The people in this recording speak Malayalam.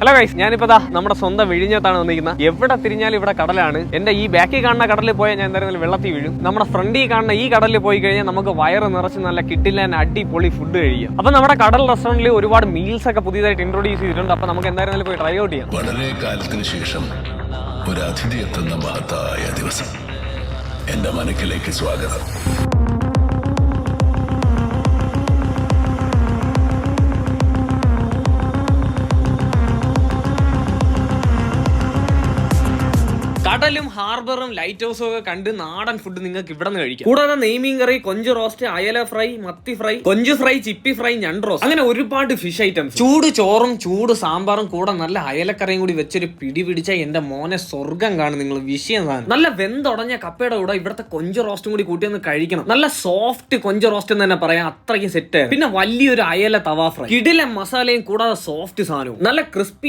ഹലോ ഗൈസ്, ഞാനിപ്പോ നമ്മുടെ സ്വന്തം വിഴിഞ്ഞത്താണ് വന്നിരിക്കുന്നത്. എവിടെ തിരിഞ്ഞാലും ഇവിടെ കടലാണ്. എന്റെ ഈ ബാക്കിൽ കാണുന്ന കടലിൽ പോയാൽ ഞാൻ എന്തായാലും വെള്ളത്തിൽ വീഴും. നമ്മുടെ ഫ്രണ്ടിൽ കാണുന്ന ഈ കടലിൽ പോയി കഴിഞ്ഞാൽ നമുക്ക് വയറ് നിറച്ച് നല്ല കിട്ടില്ല അടിപൊളി ഫുഡ് കഴിയും. അപ്പൊ നമ്മുടെ കടൽ റെസ്റ്റോറന്റിൽ ഒരുപാട് മീൽസ് ഒക്കെ പുതിയതായിട്ട് ഇൻട്രോഡ്യൂസ് ചെയ്തിട്ടുണ്ട്. അപ്പൊ നമുക്ക് എന്തായാലും പോയി ട്രൈ ഔട്ട് ചെയ്യാം. വളരെ കാലത്തിന് ശേഷം ഒരു അതിഥി എത്തുന്ന മഹത്തായ ദിവസം. എന്റെ മനക്കിലേക്ക് സ്വാഗതം. കടലും ഹാർബറും ലൈറ്റ് ഹൗസും ഒക്കെ കണ്ട് നാടൻ ഫുഡ് നിങ്ങൾക്ക് ഇവിടെ നിന്ന് കഴിക്കാം. കൂടാതെ നെയ്മീൻ കറി, കൊഞ്ച് റോസ്റ്റ്, അയല ഫ്രൈ, മത്തി ഫ്രൈ, കൊഞ്ച് ഫ്രൈ, ചിപ്പി ഫ്രൈ, ഞണ്ട് റോസ്റ്റ്, അങ്ങനെ ഒരുപാട് ഫിഷ് ഐറ്റംസ്. ചൂട് ചോറും ചൂട് സാമ്പാറും കൂടെ നല്ല അയലക്കറിയും കൂടി വെച്ചൊരു പിടി പിടിച്ച എന്റെ മോനെ സ്വർഗം കാണും നിങ്ങൾ. വിഷയം സാധനം. നല്ല വെന്തുടഞ്ഞ കപ്പയുടെ കൂടെ ഇവിടുത്തെ കൊഞ്ച് റോസ്റ്റും കൂടി കൂട്ടി ഒന്ന് കഴിക്കണം. നല്ല സോഫ്റ്റ് കൊഞ്ച് റോസ്റ്റ് എന്ന് തന്നെ പറയാം, അത്രയ്ക്ക് സെറ്റ്. പിന്നെ വലിയൊരു അയല തവ ഫ്രൈ, കിടിലൻ മസാലയും കൂടാതെ സോഫ്റ്റ് സാധനവും, നല്ല ക്രിസ്പി